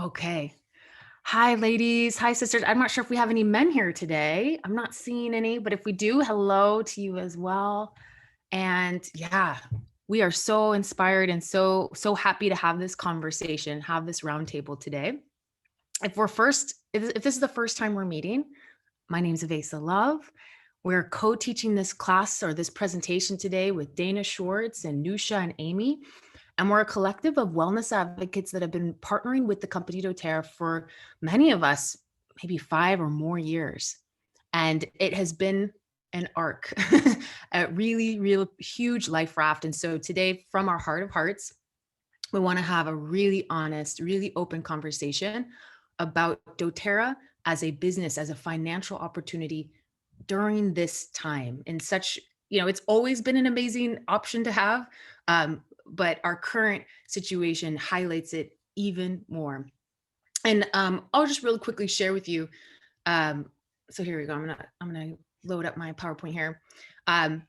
Okay. Hi, ladies. Hi, sisters. I'm not sure if we have any men here today. I'm not seeing any, but if we do, hello to you as well. And yeah, we are so inspired and so happy to have this conversation, have this roundtable today. If this is the first time we're meeting, my name's Avasa Love. We're co-teaching this class or this presentation today with Dana Schwartz and Nusha and Amy. And we're a collective of wellness advocates that have been partnering with the company doTERRA for many of us, maybe 5 or more years. And it has been an arc, a really, real huge life raft. And so today, from our heart of hearts, we want to have a really honest, really open conversation about doTERRA as a business, as a financial opportunity during this time. In such, it's always been an amazing option to have, but our current situation highlights it even more. And I'll just really quickly share with you. So here we go. I'm gonna load up my PowerPoint here. Um,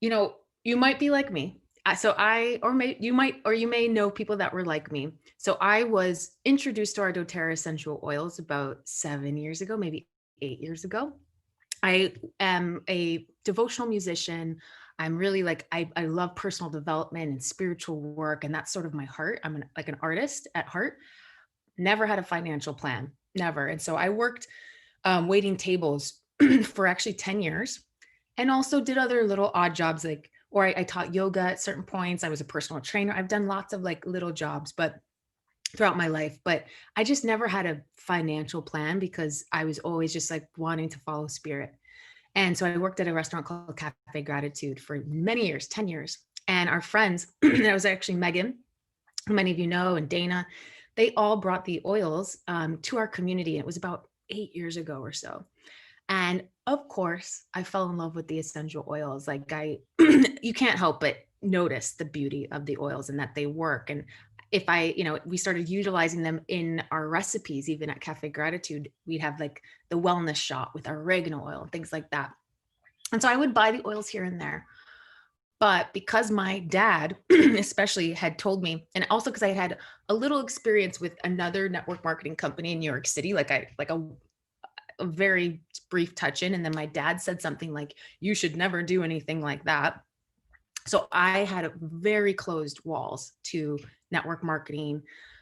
you might be like me. You may know people that were like me. So I was introduced to our doTERRA essential oils about 7 years ago, maybe 8 years ago. I am a devotional musician. I'm really I love personal development and spiritual work, and that's sort of my heart. I'm like an artist at heart. Never had a financial plan, never. And so I worked waiting tables for actually 10 years, and also did other little odd jobs or I taught yoga at certain points. I was a personal trainer. I've done lots of like little jobs, but throughout my life, but I just never had a financial plan because I was always just like wanting to follow spirit. And so I worked at a restaurant called Cafe Gratitude for many years, 10 years. And our friends, that was actually Megan, who many of you know, and Dana, they all brought the oils to our community. It was about 8 years ago or so. And of course, I fell in love with the essential oils. You can't help but notice the beauty of the oils and that they work. And we started utilizing them in our recipes, even at Cafe Gratitude, we'd have like the wellness shot with our oregano oil and things like that. And so I would buy the oils here and there. But because my dad, especially, had told me, and also because I had a little experience with another network marketing company in New York City, a very brief touch in, and then my dad said something like, "You should never do anything like that." So I had very closed walls to network marketing.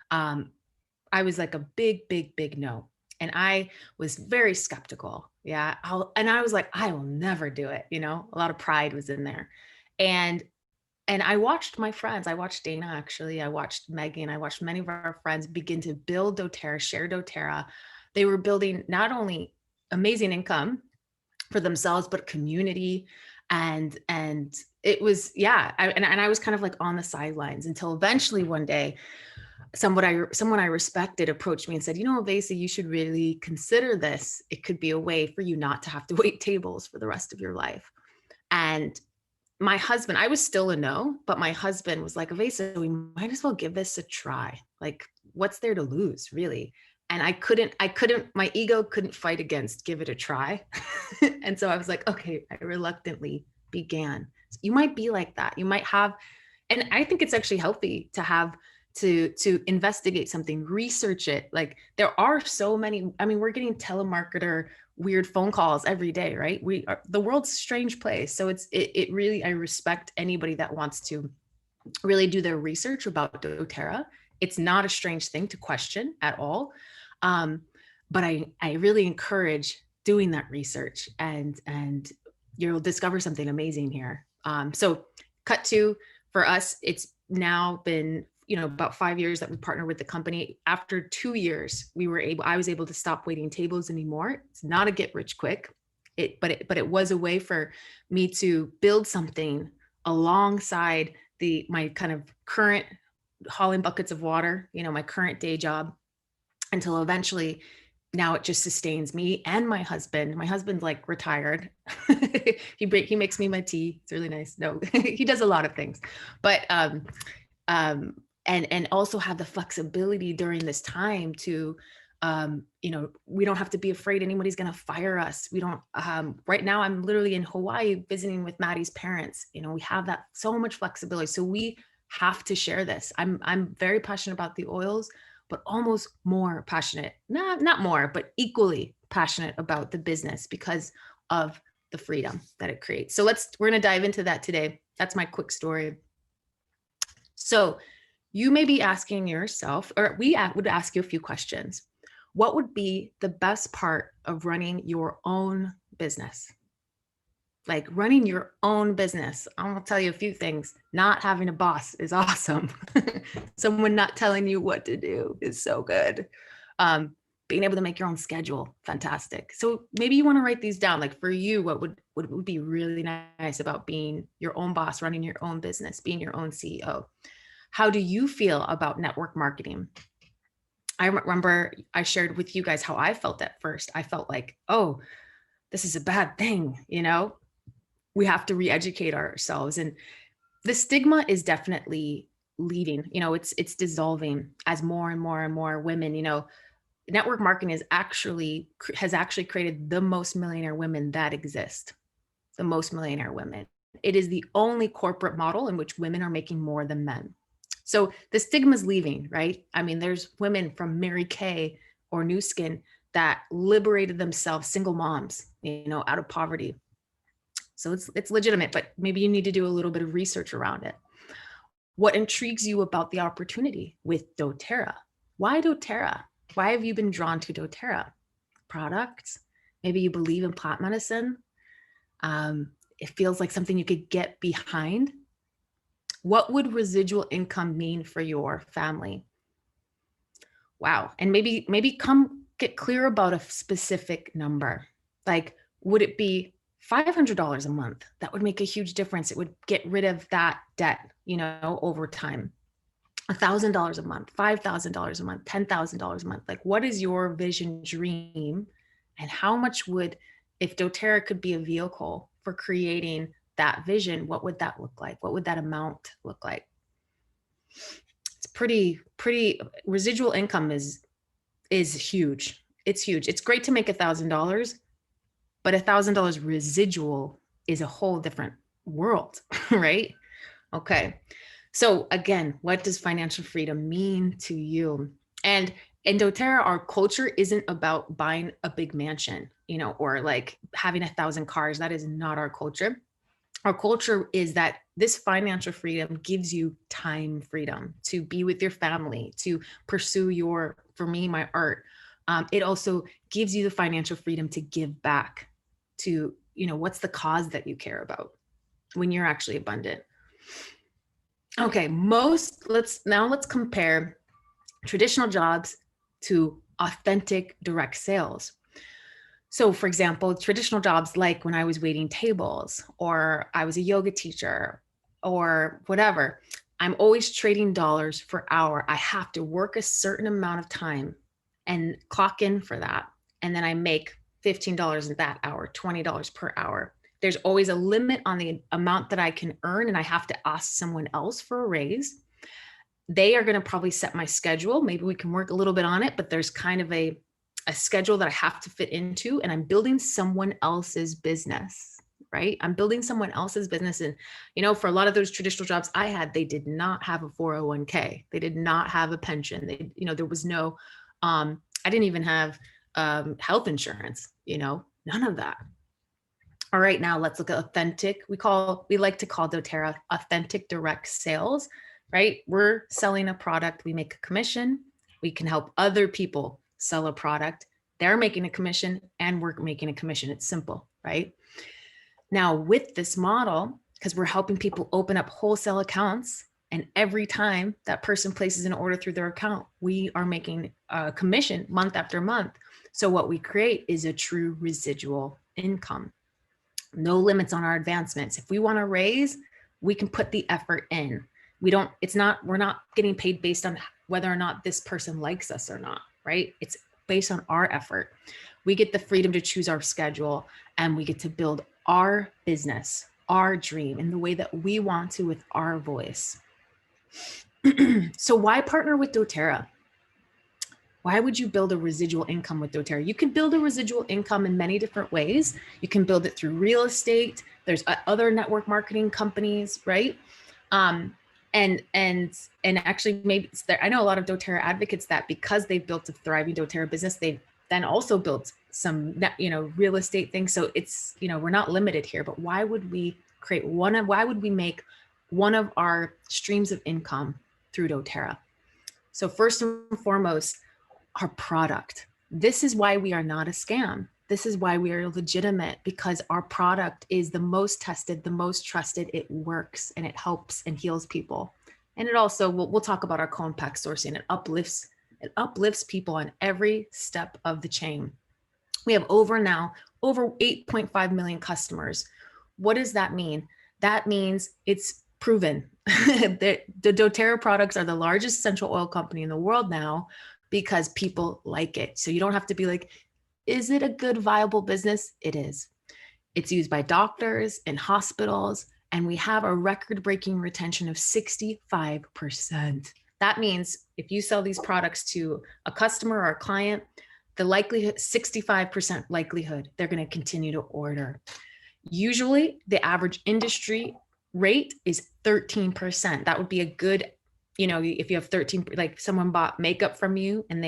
I was like a big no. And I was very skeptical. Yeah. And I was like, I will never do it. A lot of pride was in there. And I watched my friends. I watched Dana, actually. I watched Megan. I watched many of our friends begin to build doTERRA, share doTERRA. They were building not only amazing income for themselves, but community. And it was, yeah. I was kind of like on the sidelines until eventually one day, someone I respected approached me and said, Avasa, you should really consider this. It could be a way for you not to have to wait tables for the rest of your life. And my husband, I was still a no, but my husband was like, Avasa, we might as well give this a try. Like, what's there to lose, really? And my ego couldn't fight against give it a try. And so I was like, okay, I reluctantly began. So you might be like that. You might have, and I think it's actually healthy to have to investigate something, research it. Like there are so many, we're getting telemarketer weird phone calls every day, right? The world's a strange place. So it really, I respect anybody that wants to really do their research about doTERRA. It's not a strange thing to question at all. But I really encourage doing that research, and you'll discover something amazing here. So cut to, for us, it's now been about 5 years that we partnered with the company. After 2 years, I was able to stop waiting tables anymore. It's not a get rich quick, but it was a way for me to build something alongside my kind of current hauling buckets of water, my current day job, until eventually now it just sustains me and my husband. My husband's like retired. He makes me my tea. It's really nice. No, he does a lot of things, but and also have the flexibility during this time to we don't have to be afraid anybody's going to fire us. We don't right now I'm literally in Hawaii visiting with Maddie's parents. We have that so much flexibility, so we have to share this. I'm very passionate about the oils. but almost more passionate, not more, but equally passionate about the business because of the freedom that it creates. So we're going to dive into that today. That's my quick story. So you may be asking yourself, or we would ask you a few questions. What would be the best part of running your own business? Like running your own business. I'm going to tell you a few things. Not having a boss is awesome. Someone not telling you what to do is so good. Being able to make your own schedule, fantastic. So maybe you want to write these down. Like for you, what would be really nice about being your own boss, running your own business, being your own CEO? How do you feel about network marketing? I remember I shared with you guys how I felt at first. I felt like, oh, this is a bad thing, we have to re-educate ourselves. And the stigma is definitely leaving, it's dissolving as more and more and more women, network marketing has actually created the most millionaire women that exist, the most millionaire women. It is the only corporate model in which women are making more than men. So the stigma is leaving, right? I mean, there's women from Mary Kay or New Skin that liberated themselves, single moms, out of poverty. So it's legitimate, but maybe you need to do a little bit of research around it. What intrigues you about the opportunity with doTERRA? Why doTERRA? Why have you been drawn to doTERRA? Products? Maybe you believe in plant medicine. It feels like something you could get behind. What would residual income mean for your family? Wow. And maybe come get clear about a specific number. Like, would it be $500 a month? That would make a huge difference. It would get rid of that debt, over time. $1,000 a month, $5,000 a month, $10,000 a month. Like, what is your vision dream? And how much if doTERRA could be a vehicle for creating that vision, what would that look like? What would that amount look like? It's pretty, residual income is huge. It's huge. It's great to make $1,000, but $1,000 residual is a whole different world, right? Okay. So again, what does financial freedom mean to you? And in doTERRA, our culture isn't about buying a big mansion, or like having 1,000 cars. That is not our culture. Our culture is that this financial freedom gives you time freedom to be with your family, to pursue for me, my art. It also gives you the financial freedom to give back to, what's the cause that you care about when you're actually abundant. Okay, let's compare traditional jobs to authentic direct sales. So for example, traditional jobs, like when I was waiting tables or I was a yoga teacher or whatever, I'm always trading dollars for hour. I have to work a certain amount of time and clock in for that. And then I make $15 in that hour, $20 per hour. There's always a limit on the amount that I can earn, and I have to ask someone else for a raise. They are going to probably set my schedule. Maybe we can work a little bit on it, but there's kind of a schedule that I have to fit into, and I'm building someone else's business, right? I'm building someone else's business. And, for a lot of those traditional jobs I had, they did not have a 401k. They did not have a pension. There was no, I didn't even have health insurance, none of that. All right, now let's look at authentic. We like to call doTERRA authentic direct sales, right? We're selling a product, we make a commission, we can help other people sell a product. They're making a commission and we're making a commission. It's simple, right? Now with this model, because we're helping people open up wholesale accounts, and every time that person places an order through their account, we are making a commission month after month. So what we create is a true residual income. No limits on our advancements. If we want to raise, we can put the effort in. We're not getting paid based on whether or not this person likes us or not, right? It's based on our effort. We get the freedom to choose our schedule, and we get to build our business, our dream in the way that we want to with our voice. So why partner with doTERRA? Why would you build a residual income with doTERRA? You can build a residual income in many different ways. You can build it through real estate. There's other network marketing companies, right? And actually, maybe I know a lot of doTERRA advocates that because they've built a thriving doTERRA business, they've then also built some, real estate things. So it's, we're not limited here, but why would we why would we make one of our streams of income through doTERRA? So first and foremost, our product. This is why we are not a scam. This is why we are legitimate, because our product is the most tested, the most trusted. It works and it helps and heals people. And it also, we'll talk about our CoImpact Sourcing. It uplifts people on every step of the chain. We have over 8.5 million customers. What does that mean? That means it's proven. The doTERRA products are the largest essential oil company in the world now because people like it. So you don't have to be like, is it a good, viable business? It is. It's used by doctors and hospitals, and we have a record-breaking retention of 65%. That means if you sell these products to a customer or a client, the likelihood, 65% likelihood, they're going to continue to order. Usually the average industry rate is 13%. That would be a good, if you have 13, like someone bought makeup from you and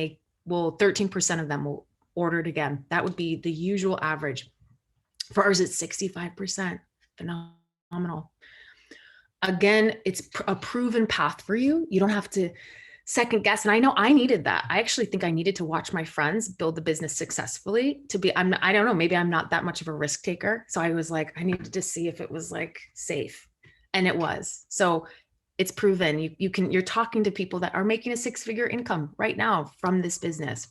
13% of them will order it again. That would be the usual average. For ours, it's 65%. Phenomenal. Again, it's a proven path for you. You don't have to second guess. And I know I needed that. I actually think I needed to watch my friends build the business successfully I don't know, maybe I'm not that much of a risk taker. So I was like, I needed to see if it was like safe. And it was. So it's proven. You're talking to people that are making a 6-figure income right now from this business.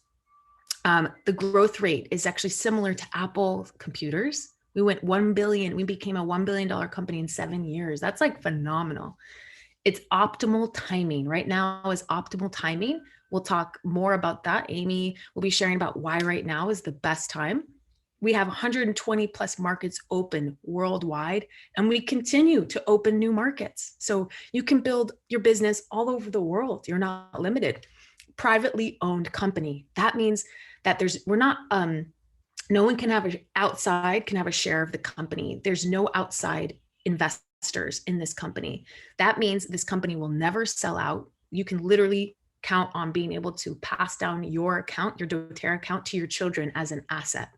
The growth rate is actually similar to Apple computers. We went 1 billion. We became a $1 billion company in 7 years. That's like phenomenal. It's optimal timing. Right now is optimal timing. We'll talk more about that. Amy will be sharing about why right now is the best time. We have 120 plus markets open worldwide, and we continue to open new markets. So you can build your business all over the world. You're not limited. Privately owned company. That means that no one can have a share of the company. There's no outside investors in this company. That means this company will never sell out. You can literally count on being able to pass down your account, your doTERRA account, to your children as an asset.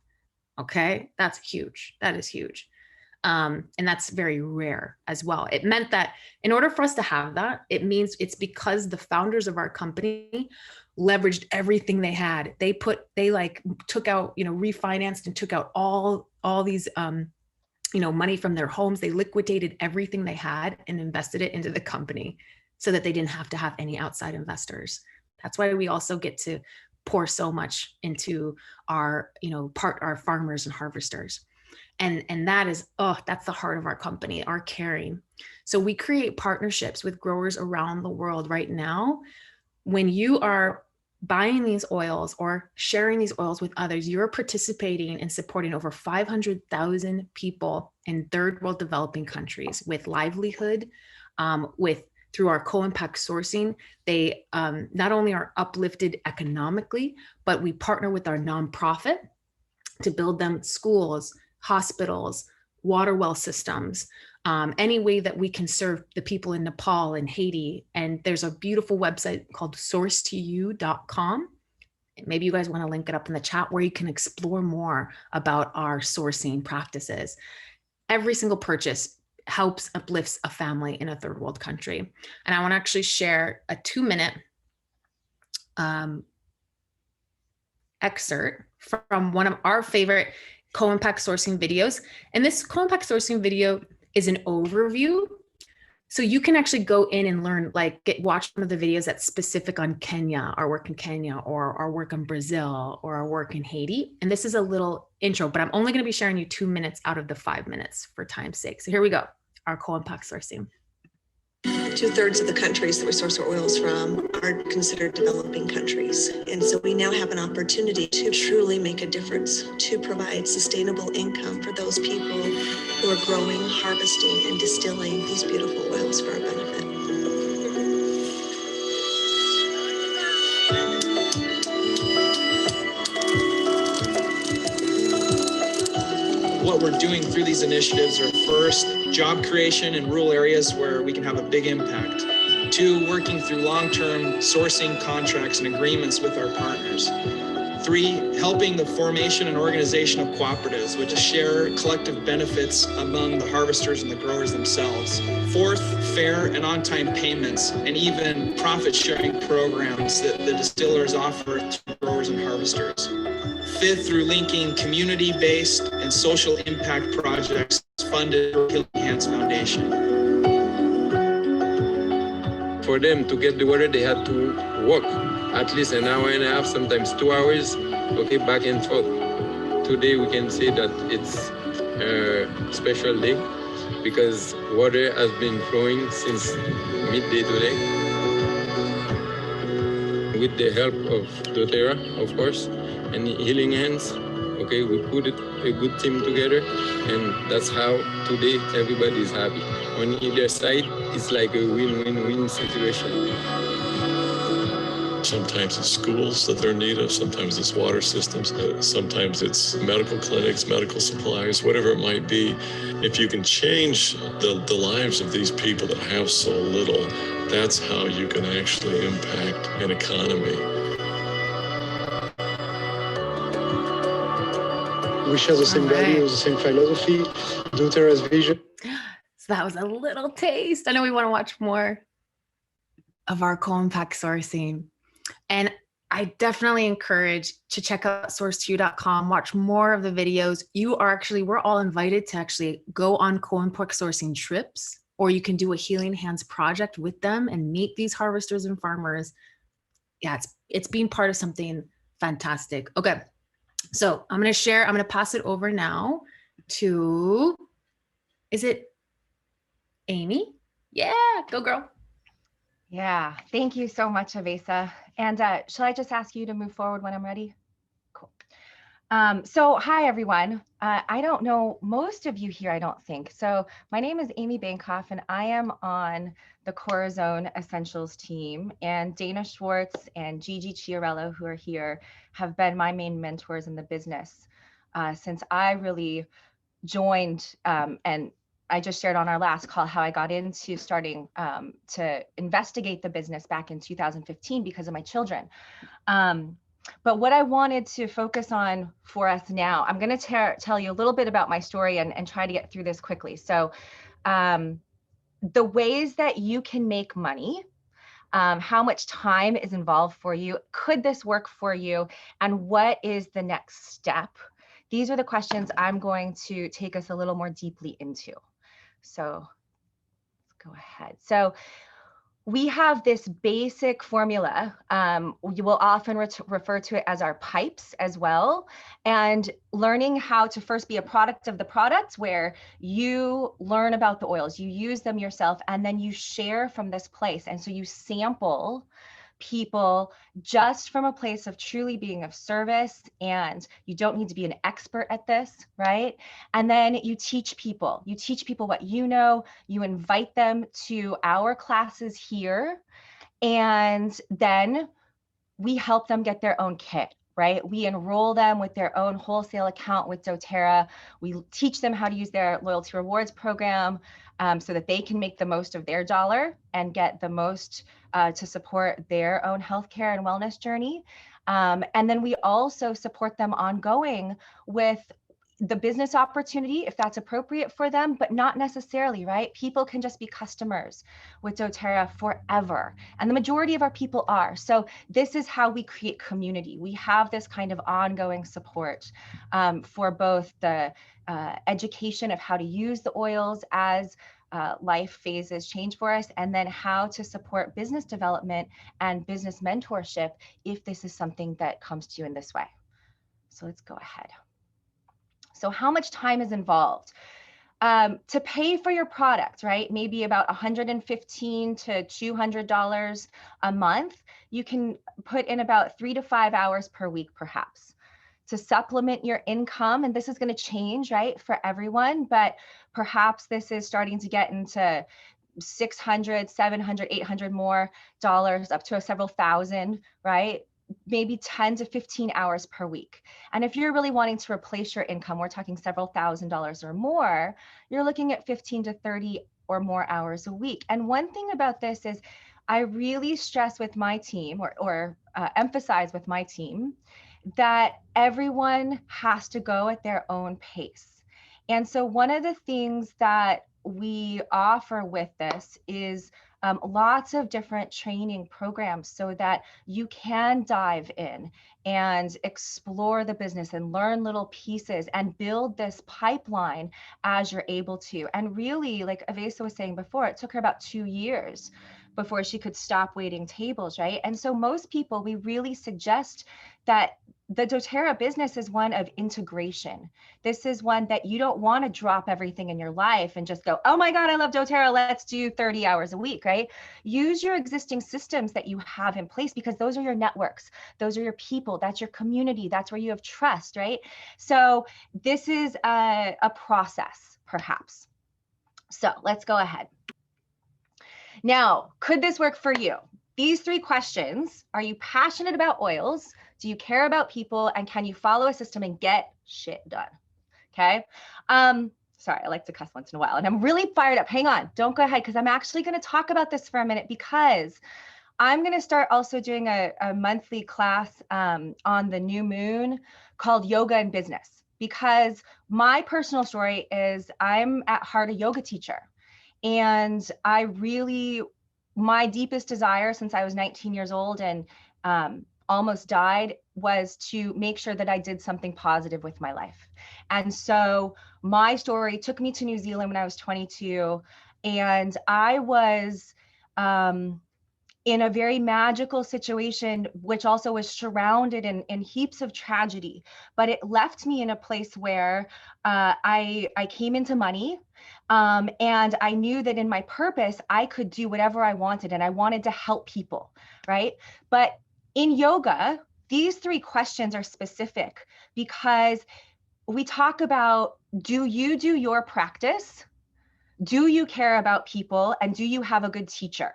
Okay, that's huge. That is huge. And that's very rare as well. It meant that in order for us to have that, it means it's because the founders of our company leveraged everything they had. They took out, refinanced and took out all these, money from their homes. They liquidated everything they had and invested it into the company so that they didn't have to have any outside investors. That's why we also get to pour so much into our farmers and harvesters. And that is, that's the heart of our company, our caring. So we create partnerships with growers around the world right now. When you are buying these oils or sharing these oils with others, you're participating and supporting over 500,000 people in third world developing countries with livelihood, through our CoImpact Sourcing. They not only are uplifted economically, but we partner with our nonprofit to build them schools, hospitals, water well systems, any way that we can serve the people in Nepal and Haiti. And there's a beautiful website called sourcetoyou.com. Maybe you guys want to link it up in the chat where you can explore more about our sourcing practices. Every single purchase uplifts a family in a third world country. And I want to actually share a 2-minute excerpt from one of our favorite CoImpact Sourcing videos. And this CoImpact Sourcing video is an overview. So you can actually go in and learn, watch one of the videos that's specific on Kenya, our work in Kenya, or our work in Brazil, or our work in Haiti. And this is a little intro, but I'm only going to be sharing you 2 minutes out of the 5 minutes for time's sake. So here we go, our CoImpact Sourcing. 2/3 of the countries that we source our oils from are considered developing countries. And so we now have an opportunity to truly make a difference, to provide sustainable income for those people who are growing, harvesting, and distilling these beautiful oils for our benefit. What we're doing through these initiatives are, first, job creation in rural areas where we can have a big impact. 2, working through long-term sourcing contracts and agreements with our partners. 3, helping the formation and organization of cooperatives, which share collective benefits among the harvesters and the growers themselves. 4th, fair and on-time payments, and even profit-sharing programs that the distillers offer to growers and harvesters. 5th, through linking community-based and social impact projects funded through Healing Hands Foundation. For them to get the water, they had to walk at least an hour and a half, sometimes 2 hours, okay, back and forth. Today we can say that it's a special day because water has been flowing since midday today. With the help of doTERRA, of course, and Healing Hands, okay, we put a good team together, and that's how today everybody is happy. On either side, it's like a win-win-win situation. Sometimes it's schools that they're in need of, sometimes it's water systems, sometimes it's medical clinics, medical supplies, whatever it might be. If you can change the lives of these people that have so little, that's how you can actually impact an economy. We share the same values, the same philosophy, doTERRA's vision. So that was a little taste. I know we want to watch more of our CoImpact Sourcing. And I definitely encourage to check out source2.com, watch more of the videos. We're all invited to actually go on CoImpact Sourcing trips, or you can do a Healing Hands project with them and meet these harvesters and farmers. Yeah, it's being part of something fantastic. Okay, so I'm going to pass it over now to, is it Amy? Yeah, go girl. Yeah, thank you so much, Avasa. And shall I just ask you to move forward when I'm ready? Cool. So hi, everyone. I don't know most of you here, I don't think. So my name is Amy Bankoff, and I am on the Corazon Essentials team. And Dana Schwartz and Gigi Chiarello, who are here, have been my main mentors in the business since I really joined and I just shared on our last call how I got into starting to investigate the business back in 2015 because of my children. But what I wanted to focus on for us now, I'm going to tell you a little bit about my story and try to get through this quickly. So the ways that you can make money, how much time is involved for you, could this work for you, and what is the next step? These are the questions I'm going to take us a little more deeply into. So let's go ahead. So we have this basic formula. You will often refer to it as our pipes as well. And learning how to first be a product of the product, where you learn about the oils, you use them yourself, and then you share from this place. And so you sample people just from a place of truly being of service, and you don't need to be an expert at this, right? And then you teach people what you know, you invite them to our classes here, and then we help them get their own kit, right? We enroll them with their own wholesale account with doTERRA. We teach them how to use their loyalty rewards program so that they can make the most of their dollar and get the most to support their own healthcare and wellness journey. And then we also support them ongoing with the business opportunity, if that's appropriate for them, but not necessarily, right? People can just be customers with doTERRA forever. And the majority of our people are. So this is how we create community. We have this kind of ongoing support for both the education of how to use the oils as life phases change for us, and then how to support business development and business mentorship if this is something that comes to you in this way. So let's go ahead. So how much time is involved? To pay for your product, right? Maybe about $115 to $200 a month. You can put in about 3 to 5 hours per week, perhaps. To supplement your income, and this is going to change, right, for everyone, but perhaps this is starting to get into $600, $700, $800 more dollars, up to several thousand, right? Maybe 10 to 15 hours per week. And if you're really wanting to replace your income, we're talking several $1,000s or more, you're looking at 15 to 30 or more hours a week. And one thing about this is I really stress with my team or emphasize with my team that everyone has to go at their own pace. And so one of the things that we offer with this is lots of different training programs so that you can dive in and explore the business and learn little pieces and build this pipeline as you're able to. And really, like Avasa was saying before, it took her about 2 years before she could stop waiting tables, right? And so most people, we really suggest that the doTERRA business is one of integration. This is one that you don't want to drop everything in your life and just go, oh my God, I love doTERRA, let's do 30 hours a week, right? Use your existing systems that you have in place, because those are your networks, those are your people, that's your community, that's where you have trust, right? So this is a process, perhaps. So let's go ahead. Now, could this work for you? These 3 questions: are you passionate about oils? Do you care about people? And can you follow a system and get shit done? Okay. Sorry, I like to cuss once in a while, and I'm really fired up. Hang on, don't go ahead, because I'm actually going to talk about this for a minute, because I'm going to start also doing a monthly class on the new moon called Yoga and Business, because my personal story is I'm at heart a yoga teacher. And I really, my deepest desire since I was 19 years old and almost died was to make sure that I did something positive with my life. And so my story took me to New Zealand when I was 22, and I was in a very magical situation, which also was surrounded in heaps of tragedy, but it left me in a place where I came into money. And I knew that in my purpose, I could do whatever I wanted, and I wanted to help people, right? But in yoga, these 3 questions are specific, because we talk about, do you do your practice? Do you care about people? And do you have a good teacher?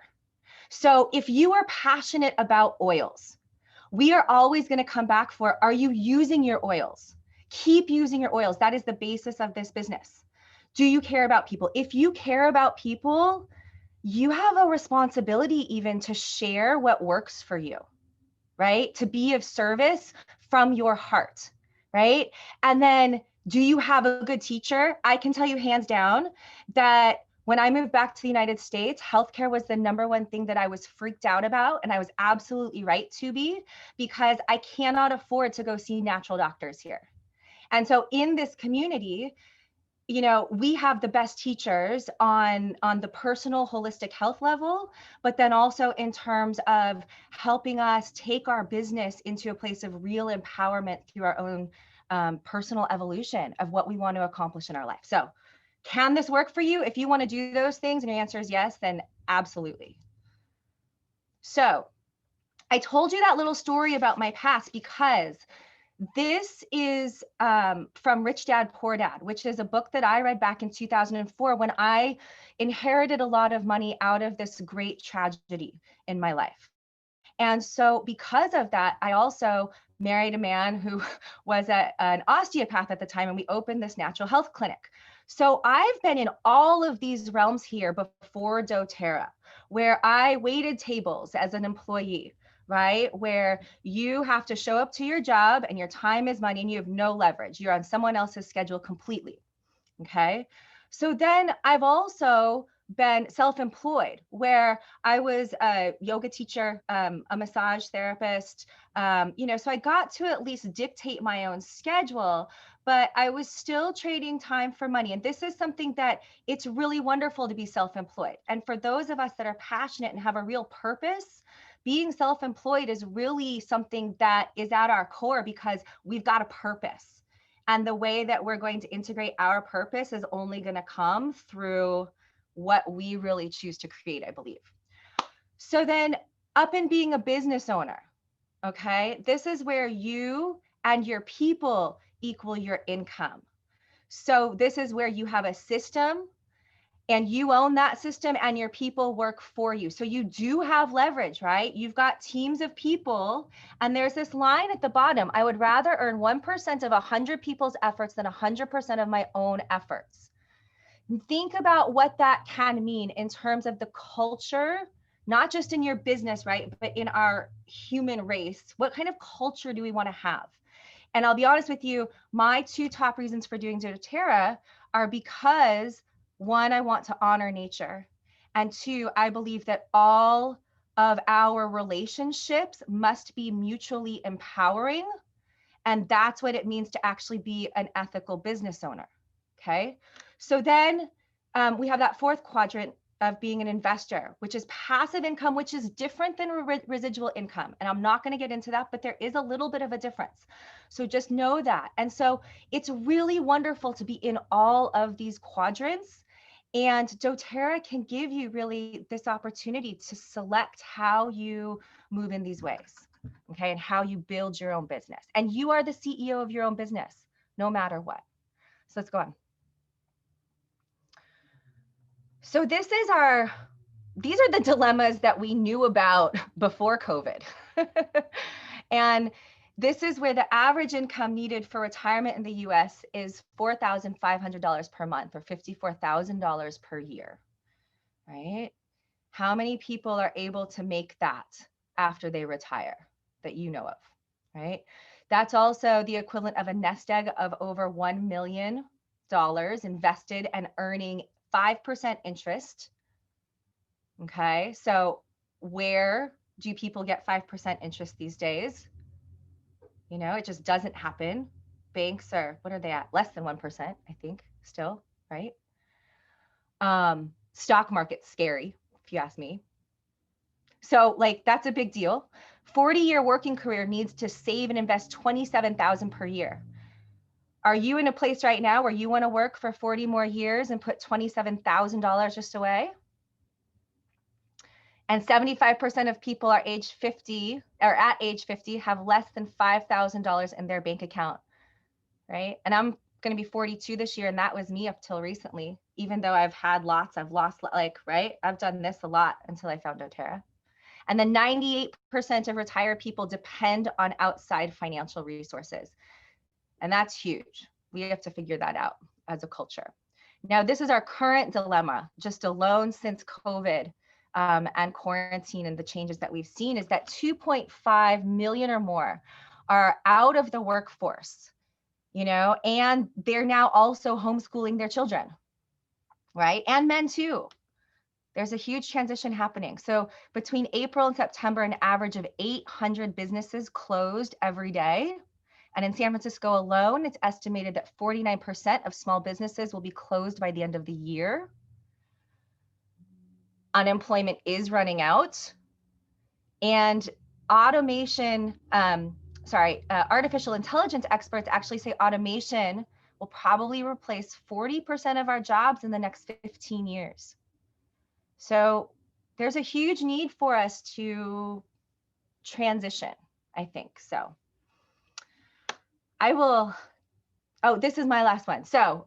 So if you are passionate about oils, we are always going to come back for, are you using your oils? Keep using your oils. That is the basis of this business. Do you care about people? If you care about people, you have a responsibility even to share what works for you, right? To be of service from your heart, right? And then, do you have a good teacher? I can tell you hands down that when I moved back to the United States, healthcare was the #1 thing that I was freaked out about. And I was absolutely right to be, because I cannot afford to go see natural doctors here. And so in this community, you know, we have the best teachers on the personal holistic health level, but then also in terms of helping us take our business into a place of real empowerment through our own personal evolution of what we want to accomplish in our life. So can this work for you? If you want to do those things and your answer is yes, then absolutely. So I told you that little story about my past because this is from Rich Dad, Poor Dad, which is a book that I read back in 2004 when I inherited a lot of money out of this great tragedy in my life. And so because of that, I also married a man who was an osteopath at the time, and we opened this natural health clinic. So I've been in all of these realms here before doTERRA, where I waited tables as an employee, right? Where you have to show up to your job and your time is money and you have no leverage. You're on someone else's schedule completely, okay? So then I've also been self-employed, where I was a yoga teacher, a massage therapist, you know, so I got to at least dictate my own schedule, but I was still trading time for money. And this is something that it's really wonderful to be self-employed. And for those of us that are passionate and have a real purpose, being self-employed is really something that is at our core because we've got a purpose. And the way that we're going to integrate our purpose is only going to come through what we really choose to create, I believe. So then up in being a business owner, okay, this is where you and your people equal your income. So this is where you have a system and you own that system and your people work for you. So you do have leverage, right? You've got teams of people and there's this line at the bottom. I would rather earn 1% of 100 people's efforts than 100% of my own efforts. Think about what that can mean in terms of the culture not just in your business, right, but in our human race. What kind of culture do we want to have? And I'll be honest with you, my 2 top reasons for doing doTERRA are because 1, I want to honor nature. And 2, I believe that all of our relationships must be mutually empowering. And that's what it means to actually be an ethical business owner. Okay. So then we have that 4th quadrant of being an investor, which is passive income, which is different than residual income. And I'm not going to get into that, but there is a little bit of a difference. So just know that. And so it's really wonderful to be in all of these quadrants. And doTERRA can give you really this opportunity to select how you move in these ways, okay, and how you build your own business. And you are the CEO of your own business, no matter what. So let's go on. So these are the dilemmas that we knew about before COVID. And this is where the average income needed for retirement in the US is $4,500 per month, or $54,000 per year, right? How many people are able to make that after they retire that you know of, right? That's also the equivalent of a nest egg of over $1 million invested and earning 5% interest. Okay, so where do people get 5% interest these days? You know, it just doesn't happen. Banks are, what are they at? Less than 1%, I think, still, right? Stock market's scary, if you ask me. So like, that's a big deal. 40-year working career needs to save and invest $27,000 per year. Are you in a place right now where you want to work for 40 more years and put $27,000 just away? And 75% of people are age 50 or at age 50 have less than $5,000 in their bank account, right? And I'm going to be 42 this year, and that was me up till recently. Even though I've had lots, I've lost, like, right? I've done this a lot until I found doTERRA. And then 98% of retired people depend on outside financial resources. And that's huge. We have to figure that out as a culture. Now, this is our current dilemma, just alone since COVID and quarantine and the changes that we've seen, is that 2.5 million or more are out of the workforce, you know, and they're now also homeschooling their children, right? And men too. There's a huge transition happening. So between April and September, an average of 800 businesses closed every day. And in San Francisco alone, it's estimated that 49% of small businesses will be closed by the end of the year. Unemployment is running out. And artificial intelligence experts actually say automation will probably replace 40% of our jobs in the next 15 years. So there's a huge need for us to transition, I think. So this is my last one. So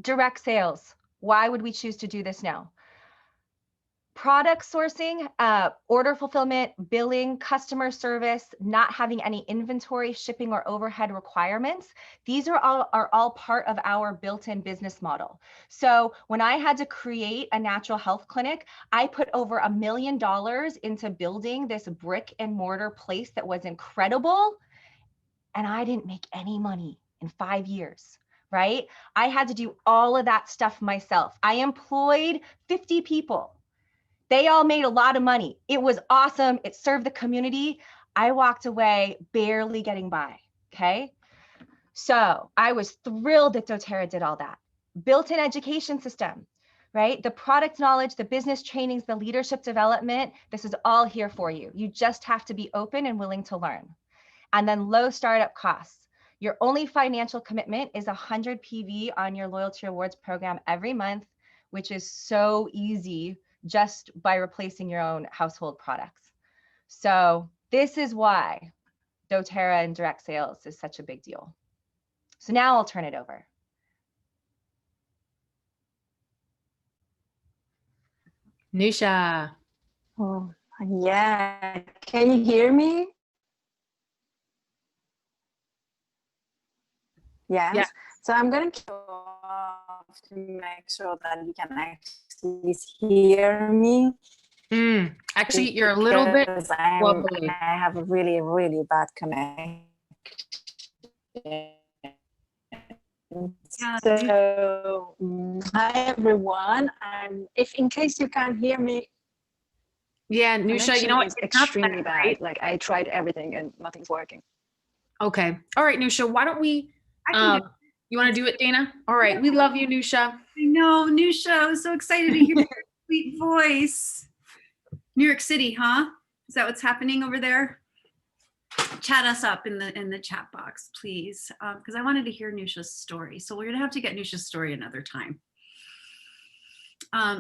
direct sales. Why would we choose to do this now? Product sourcing, order fulfillment, billing, customer service, not having any inventory, shipping, or overhead requirements. These are all part of our built-in business model. So when I had to create a natural health clinic, I put over $1 million into building this brick and mortar place that was incredible. And I didn't make any money in 5 years, right? I had to do all of that stuff myself. I employed 50 people. They all made a lot of money. It was awesome. It served the community. I walked away barely getting by, okay? So I was thrilled that doTERRA did all that. Built-in education system, right? The product knowledge, the business trainings, the leadership development, this is all here for you. You just have to be open and willing to learn. And then low startup costs. Your only financial commitment is 100 PV on your loyalty rewards program every month, which is so easy just by replacing your own household products. So this is why doTERRA and direct sales is such a big deal. So now I'll turn it over. Nusha. Oh, yeah. Can you hear me? Yes. Yeah. So I'm going to kick off to make sure that you can actually hear me. Actually, you're a little bit because wobbly. I have a really, really bad connection. Yeah. So, hi everyone. If in case you can't hear me, Yeah, Nusha, you know what? it's It's not extremely that bad. great. Like I tried everything and nothing's working. Okay. All right, Nusha, why don't we, I can do you want to do it, Dana? All right. We love you, Nusha. I know, Nusha. I was so excited to hear your sweet voice. New York City, huh? Is that what's happening over there? Chat us up in the chat box, please, because I wanted to hear Nusha's story. So we're gonna have to get Nusha's story another time.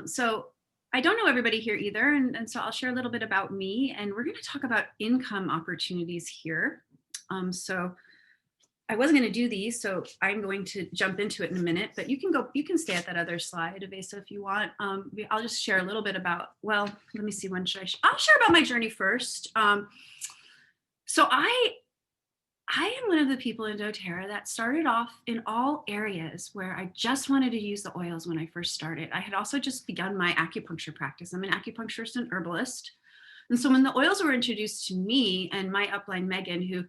So I don't know everybody here either, and so I'll share a little bit about me, and we're going to talk about income opportunities here. So I wasn't going to do these, so I'm going to jump into it in a minute, but you can stay at that other slide, Avasa, if you want. I'll just share a little bit about, well, let me see, when should I'll share about my journey first. So I am one of the people in doTERRA that started off in all areas where I just wanted to use the oils when I first started. I had also just begun my acupuncture practice. I'm an acupuncturist and herbalist. And so when the oils were introduced to me and my upline, Megan, who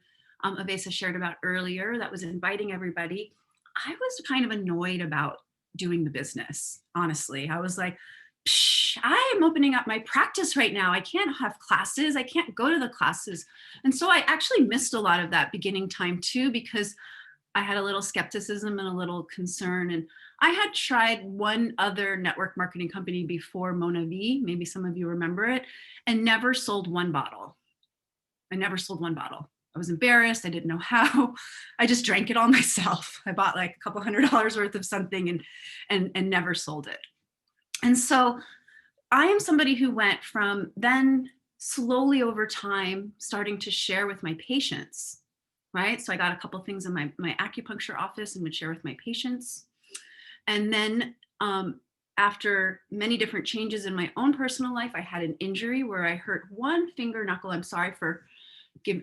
Avasa shared about earlier, that was inviting everybody, I was kind of annoyed about doing the business, honestly. I was like, I am opening up my practice right now. I can't have classes. I can't go to the classes. And so I actually missed a lot of that beginning time too, because I had a little skepticism and a little concern. And I had tried one other network marketing company before, Mona V, maybe some of you remember it, and never sold one bottle. I never sold one bottle. I was embarrassed. I didn't know how. I just drank it all myself. I bought like a couple $100 worth of something and never sold it. And so I am somebody who went from then slowly over time starting to share with my patients, right? So I got a couple things in my acupuncture office and would share with my patients. And then after many different changes in my own personal life, I had an injury where I hurt one finger knuckle. I'm sorry for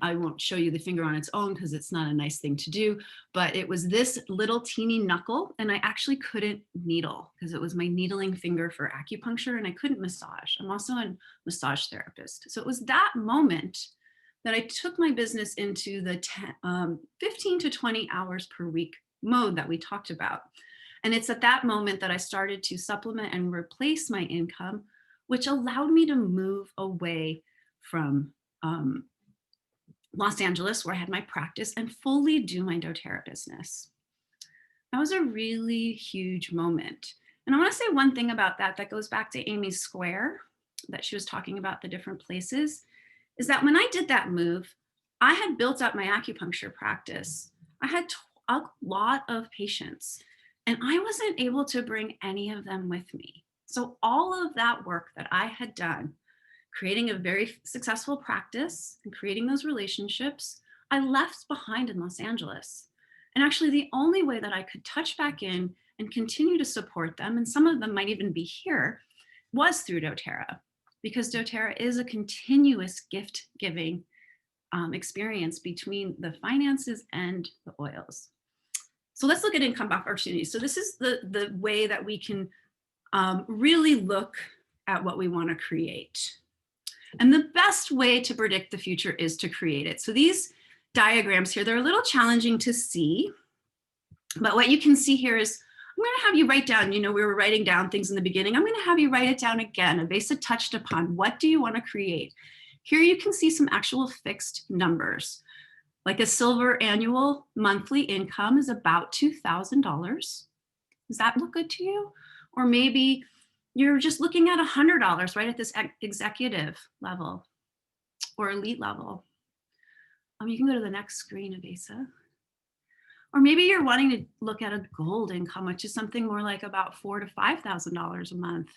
I won't show you the finger on its own because it's not a nice thing to do, but it was this little teeny knuckle and I actually couldn't needle because it was my needling finger for acupuncture and I couldn't massage. I'm also a massage therapist. So it was that moment that I took my business into the 15 to 20 hours per week mode that we talked about. And it's at that moment that I started to supplement and replace my income, which allowed me to move away from Los Angeles, where I had my practice, and fully do my doTERRA business. That was a really huge moment. And I want to say one thing about that goes back to Amy's square that she was talking about, the different places, is that when I did that move, I had built up my acupuncture practice. I had a lot of patients and I wasn't able to bring any of them with me. So all of that work that I had done, creating a very successful practice and creating those relationships, I left behind in Los Angeles. And actually the only way that I could touch back in and continue to support them, and some of them might even be here, was through doTERRA, because doTERRA is a continuous gift giving experience between the finances and the oils. So let's look at income opportunities. So this is the way that we can really look at what we want to create. And the best way to predict the future is to create it. So these diagrams here, they're a little challenging to see, but what you can see here is, I'm going to have you write down, we were writing down things in the beginning. I'm going to have you write it down again. Avasa touched upon, what do you want to create? Here you can see some actual fixed numbers. Like a silver annual monthly income is about $2,000. Does that look good to you? Or maybe you're just looking at $100 right at this executive level or elite level. You can go to the next screen, Avasa. Or maybe you're wanting to look at a gold income, which is something more like about $4,000 to $5,000 a month,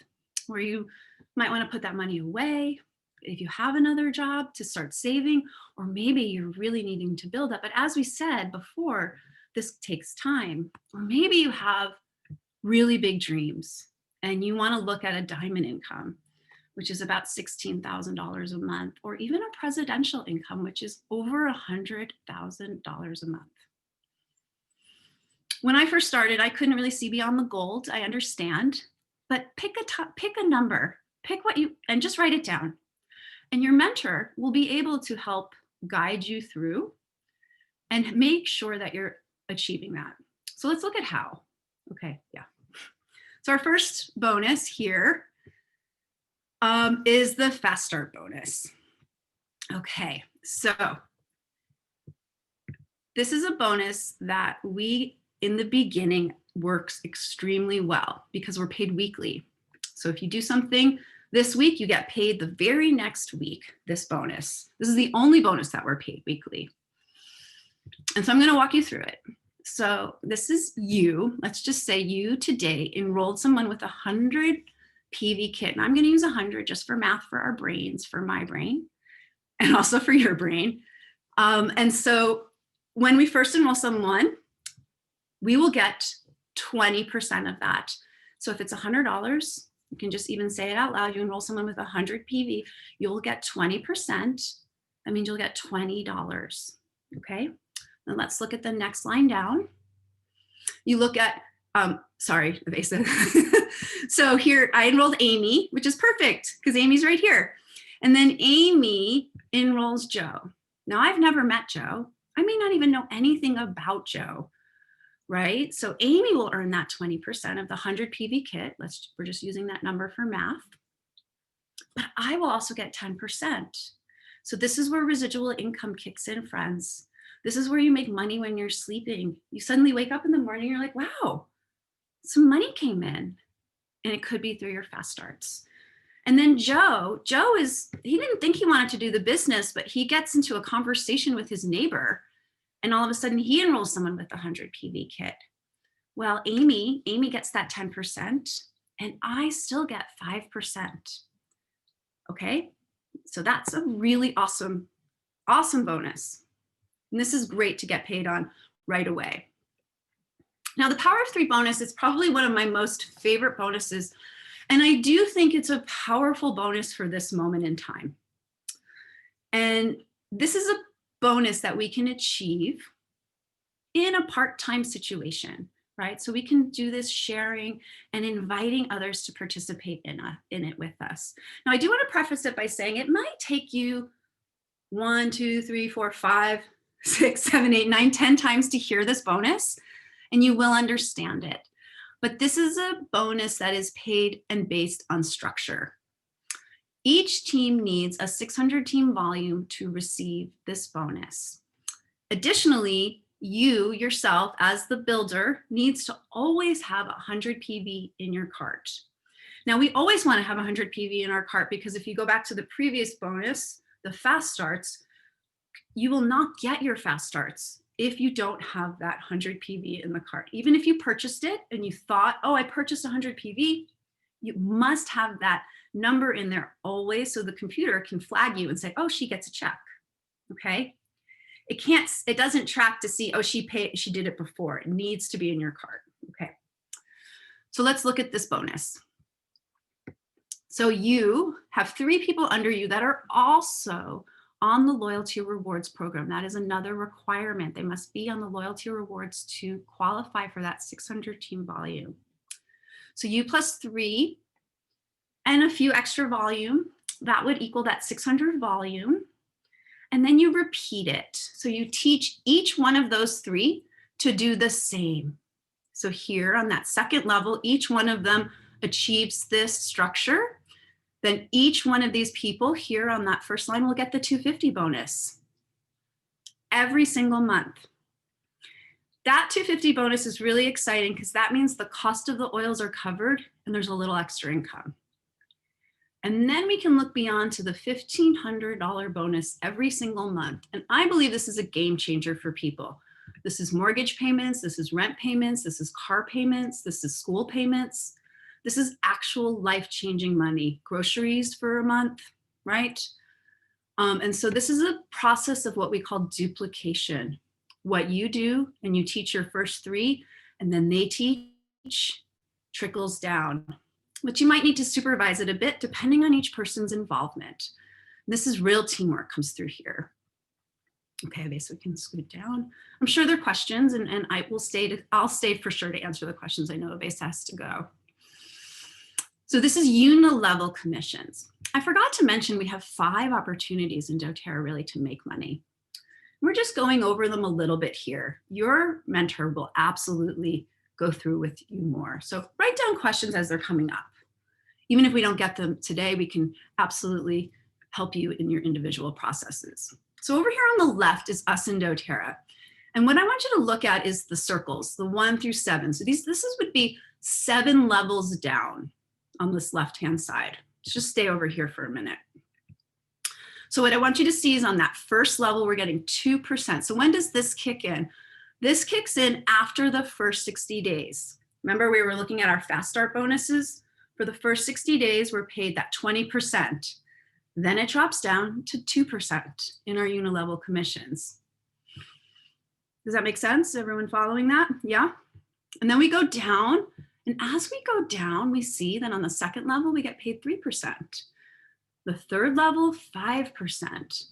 where you might want to put that money away if you have another job to start saving, or maybe you're really needing to build up. But as we said before, this takes time. Or maybe you have really big dreams and you want to look at a diamond income, which is about $16,000 a month, or even a presidential income, which is over $100,000 a month. When I first started, I couldn't really see beyond the gold, I understand, but pick a number pick what you, and just write it down. And your mentor will be able to help guide you through and make sure that you're achieving that. So let's look at how. Okay, yeah. So our first bonus here is the Fast Start bonus. Okay, so this is a bonus that we, in the beginning, works extremely well because we're paid weekly. So if you do something this week, you get paid the very next week, this bonus. This is the only bonus that we're paid weekly. And so I'm gonna walk you through it. So this is you, let's just say you today enrolled someone with 100 PV kit. And I'm gonna use 100 just for math for our brains, for my brain, and also for your brain. And so when we first enroll someone, we will get 20% of that. So if it's $100, you can just even say it out loud. You enroll someone with 100 PV, you'll get 20%. That means you'll get $20, okay? Then let's look at the next line down. You look at, sorry, Avasa. So here I enrolled Amy, which is perfect because Amy's right here. And then Amy enrolls Joe. Now I've never met Joe. I may not even know anything about Joe, right? So Amy will earn that 20% of the 100 PV kit. We're just using that number for math. But I will also get 10%. So this is where residual income kicks in, friends. This is where you make money when you're sleeping. You suddenly wake up in the morning, you're like, wow, some money came in. And it could be through your fast starts. And then Joe he didn't think he wanted to do the business, but he gets into a conversation with his neighbor. And all of a sudden he enrolls someone with a 100 PV kit. Well, Amy gets that 10% and I still get 5%. Okay, so that's a really awesome bonus. And this is great to get paid on right away. Now the Power of 3 bonus is probably one of my most favorite bonuses. And I do think it's a powerful bonus for this moment in time. And this is a bonus that we can achieve in a part-time situation, right? So we can do this sharing and inviting others to participate in it with us. Now I do want to preface it by saying it might take you 1, 2, 3, 4, 5, 6, 7, 8, 9, 10 times to hear this bonus, and you will understand it. But this is a bonus that is paid and based on structure. Each team needs a 600 team volume to receive this bonus. Additionally, you yourself as the builder needs to always have 100 PV in your cart. Now we always want to have 100 PV in our cart because if you go back to the previous bonus, the fast starts, you will not get your fast starts if you don't have that 100 PV in the cart. Even if you purchased it and you thought, oh, I purchased 100 PV, you must have that number in there always so the computer can flag you and say, oh, she gets a check, okay? It doesn't track to see, oh, she did it before. It needs to be in your cart, okay? So let's look at this bonus. So you have 3 people under you that are also on the loyalty rewards program. That is another requirement. They must be on the loyalty rewards to qualify for that 600 team volume. So you plus 3 and a few extra volume, that would equal that 600 volume. And then you repeat it. So you teach each one of those 3 to do the same. So here on that second level, each one of them achieves this structure. Then each one of these people here on that first line will get the 250 bonus every single month. That 250 bonus is really exciting because that means the cost of the oils are covered and there's a little extra income. And then we can look beyond to the $1,500 bonus every single month. And I believe this is a game changer for people. This is mortgage payments, this is rent payments, this is car payments, this is school payments. This is actual life-changing money, groceries for a month, right? And so this is a process of what we call duplication. What you do and you teach your first 3 and then they teach trickles down. But you might need to supervise it a bit depending on each person's involvement. This is real teamwork comes through here. Okay, so we can scoot down. I'm sure there are questions and I'll stay for sure to answer the questions. I know Avasa has to go. So this is Unilevel commissions. I forgot to mention we have 5 opportunities in doTERRA really to make money. We're just going over them a little bit here. Your mentor will absolutely go through with you more. So write down questions as they're coming up. Even if we don't get them today, we can absolutely help you in your individual processes. So over here on the left is us in doTERRA. And what I want you to look at is the circles, the 1 through 7. So would be 7 levels down on this left-hand side. Let's just stay over here for a minute. So what I want you to see is on that first level, we're getting 2%. So when does this kick in? This kicks in after the first 60 days. Remember, we were looking at our fast start bonuses? For the first 60 days, we're paid that 20%. Then it drops down to 2% in our Unilevel commissions. Does that make sense? Everyone following that? Yeah? And then we go down. And as we go down, we see that on the second level, we get paid 3%. The third level, 5%.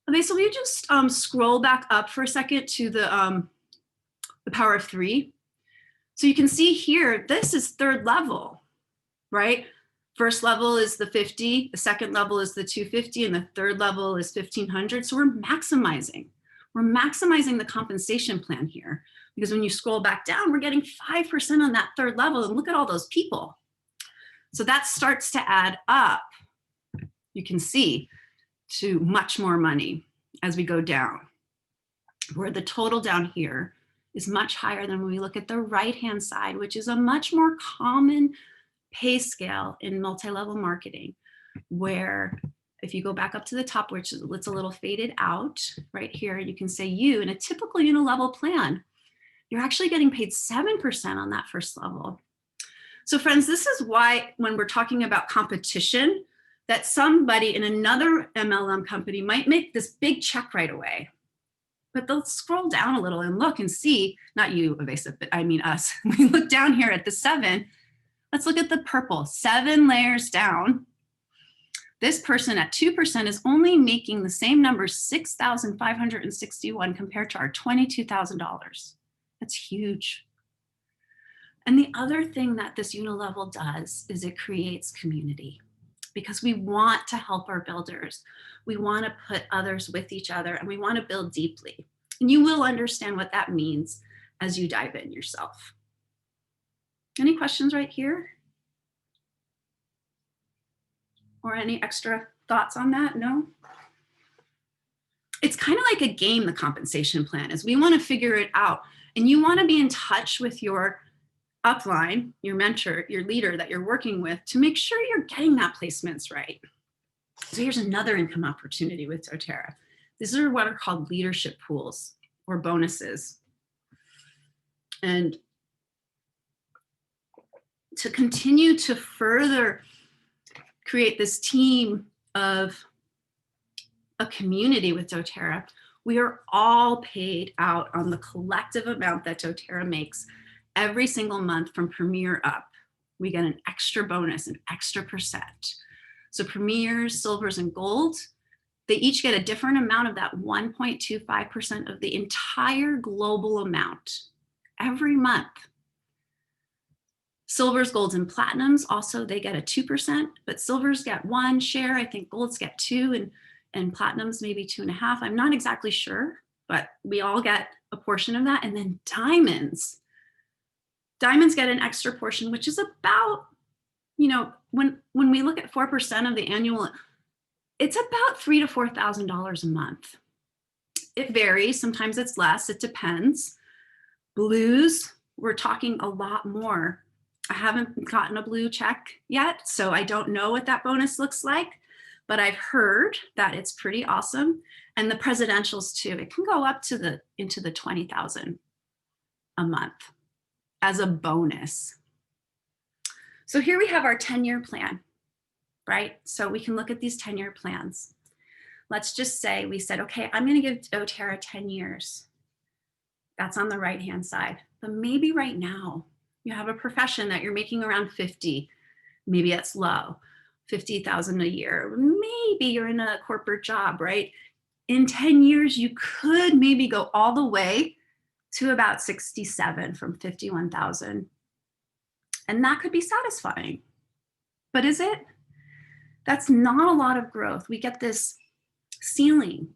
Okay, so we just scroll back up for a second to the power of 3. So you can see here, this is third level, right? First level is the 50, the second level is the 250, and the third level is 1500. So we're maximizing. We're maximizing the compensation plan here, because when you scroll back down, we're getting 5% on that third level, and look at all those people. So that starts to add up, you can see, to much more money as we go down, where the total down here is much higher than when we look at the right-hand side, which is a much more common pay scale in multi-level marketing, where if you go back up to the top, which it's a little faded out right here, you can say you in a typical Unilevel plan, you're actually getting paid 7% on that first level. So friends, this is why when we're talking about competition, that somebody in another MLM company might make this big check right away, but they'll scroll down a little and look and see, not you, Avasa, but I mean us. We look down here at the 7. Let's look at the purple, 7 layers down. This person at 2% is only making the same number, $6,561 compared to our $22,000. That's huge. And the other thing that this Unilevel does is it creates community, because we want to help our builders. We want to put others with each other, and we want to build deeply. And you will understand what that means as you dive in yourself. Any questions right here? Or any extra thoughts on that? No? It's kind of like a game, the compensation plan is. We want to figure it out. And you want to be in touch with your upline, your mentor, your leader that you're working with to make sure you're getting that placements right. So here's another income opportunity with doTERRA. These are what are called leadership pools or bonuses. And to continue to further create this team of a community with doTERRA, we are all paid out on the collective amount that doTERRA makes every single month from Premier up. We get an extra bonus, an extra percent. So Premiers, Silvers, and Golds, they each get a different amount of that 1.25% of the entire global amount every month. Silvers, Golds, and Platinums, also they get a 2%, but Silvers get 1 share, I think Golds get 2, and Platinums maybe 2.5. I'm not exactly sure, but we all get a portion of that. And then Diamonds. Diamonds get an extra portion, which is about, you know, when we look at 4% of the annual, it's about $3,000 to $4,000 a month. It varies, sometimes it's less, it depends. Blues, we're talking a lot more. I haven't gotten a blue check yet, so I don't know what that bonus looks like, but I've heard that it's pretty awesome. And the presidentials too, it can go up to into the 20,000 a month as a bonus. So here we have our 10-year plan, right? So we can look at these 10-year plans. Let's just say we said, okay, I'm going to give doTERRA 10 years. That's on the right-hand side. But maybe right now you have a profession that you're making around 50. Maybe that's low, 50,000 a year. Maybe you're in a corporate job, right? In 10 years, you could maybe go all the way to about 67 from 51,000. And that could be satisfying. But is it? That's not a lot of growth. We get this ceiling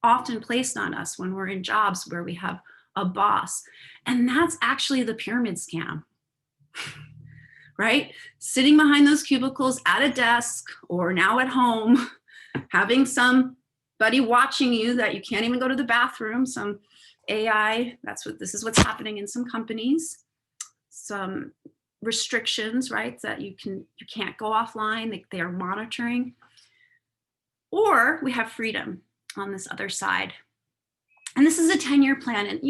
often placed on us when we're in jobs where we have a boss. And that's actually the pyramid scam, right? Sitting behind those cubicles at a desk or now at home, having somebody watching you that you can't even go to the bathroom, some AI, this is what's happening in some companies. Some restrictions, right? That you can't go offline, they are monitoring. Or we have freedom on this other side. And this is a 10-year plan. And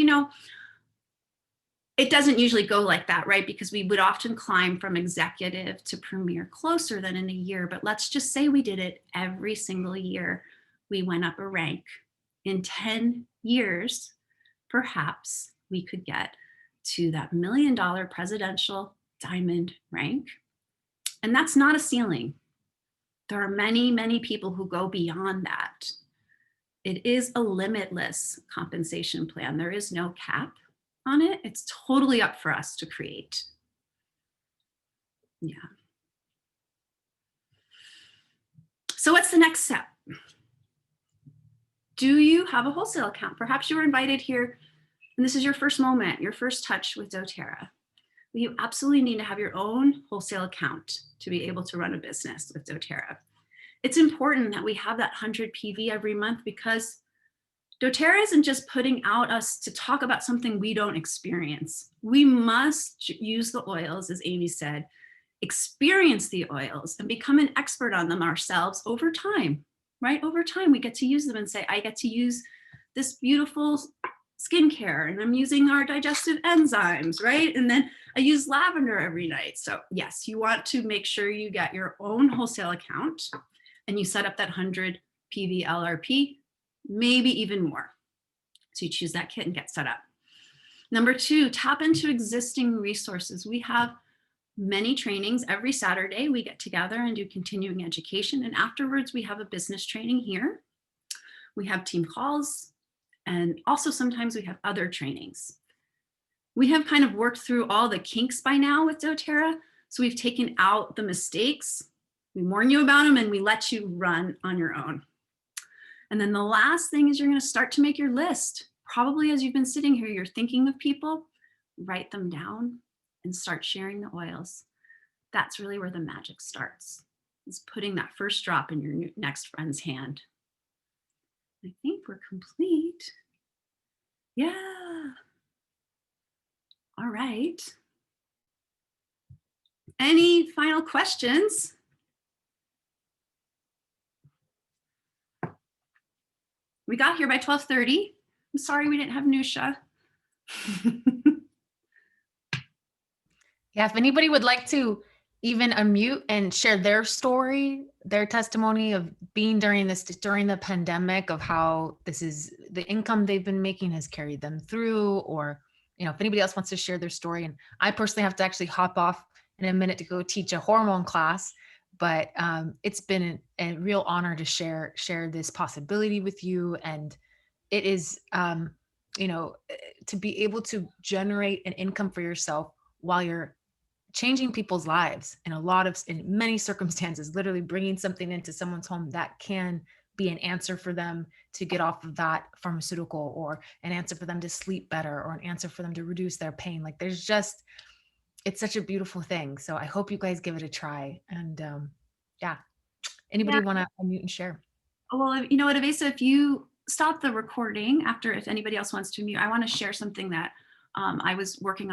it doesn't usually go like that, right? Because we would often climb from executive to premier closer than in a year. But let's just say we did it every single year. We went up a rank. In 10 years, perhaps we could get to that $1 million presidential diamond rank. And that's not a ceiling. There are many, many people who go beyond that. It is a limitless compensation plan. There is no cap on it. It's totally up for us to create. Yeah. So what's the next step? Do you have a wholesale account? Perhaps you were invited here and this is your first moment, your first touch with doTERRA. You absolutely need to have your own wholesale account to be able to run a business with doTERRA. It's important that we have that 100 PV every month because doTERRA isn't just putting out us to talk about something we don't experience. We must use the oils, as Amy said, experience the oils and become an expert on them ourselves over time, right? Over time, we get to use them and say, I get to use this beautiful skincare and I'm using our digestive enzymes, right? And then I use lavender every night. So yes, you want to make sure you get your own wholesale account and you set up that 100 PV LRP, maybe even more. So you choose that kit and get set up. Number 2, tap into existing resources. We have many trainings every Saturday. We get together and do continuing education. And afterwards, we have a business training here. We have team calls. And also sometimes we have other trainings. We have kind of worked through all the kinks by now with doTERRA. So we've taken out the mistakes. We warn you about them and we let you run on your own. And then the last thing is you're going to start to make your list. Probably as you've been sitting here, you're thinking of people, write them down and start sharing the oils. That's really where the magic starts. Is putting that first drop in your next friend's hand. I think we're complete. Yeah. All right. Any final questions? We got here by 12:30. I'm sorry we didn't have Nusha. Yeah, if anybody would like to even unmute and share their story, their testimony of being during the pandemic, of how this is the income they've been making has carried them through, or if anybody else wants to share their story. And I personally have to actually hop off in a minute to go teach a hormone class, but it's been a real honor to share this possibility with you. And it is to be able to generate an income for yourself while you're changing people's lives in many circumstances, literally bringing something into someone's home that can be an answer for them to get off of that pharmaceutical, or an answer for them to sleep better, or an answer for them to reduce their pain. Like it's such a beautiful thing. So I hope you guys give it a try. And anybody want to unmute and share? Well, you know what, Avasa, if you stop the recording if anybody else wants to mute, I want to share something that I was working on